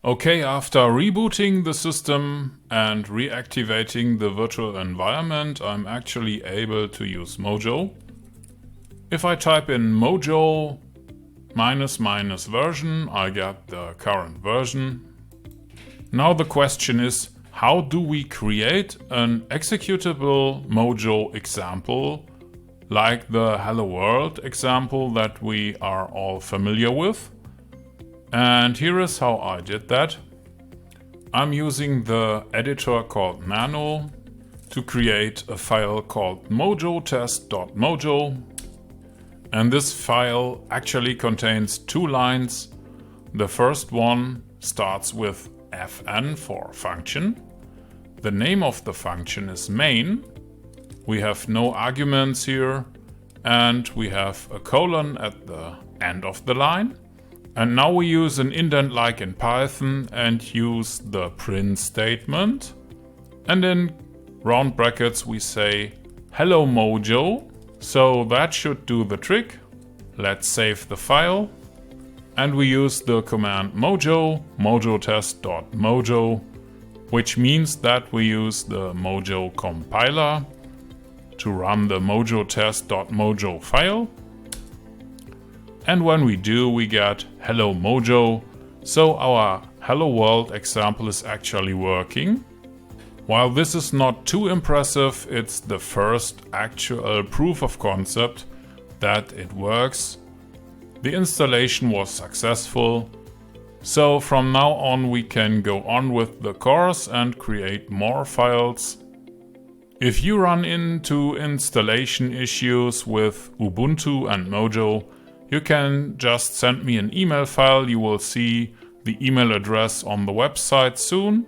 Okay, after rebooting the system and reactivating the virtual environment, I'm actually able to use Mojo. If I type in Mojo -- version, I get the current version. Now the question is, how do we create an executable Mojo example like the Hello World example that we are all familiar with? And here is how I did that. I'm using the editor called Nano to create a file called mojotest.mojo. And this file actually contains 2 lines. The first one starts with fn for function. The name of the function is main. We have no arguments here, and we have a colon at the end of the line. And now we use an indent like in Python and use the print statement. And in round brackets we say hello Mojo. So that should do the trick. Let's save the file. And we use the command mojo, mojotest.mojo, which means that we use the Mojo compiler to run the mojotest.mojo file. And when we do, we get hello Mojo. So our Hello World example is actually working. While this is not too impressive, it's the first actual proof of concept that it works. The installation was successful. So from now on we can go on with the course and create more files. If you run into installation issues with Ubuntu and Mojo, you can just send me an email file. You will see the email address on the website soon.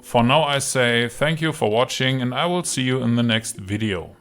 For now I say thank you for watching and I will see you in the next video.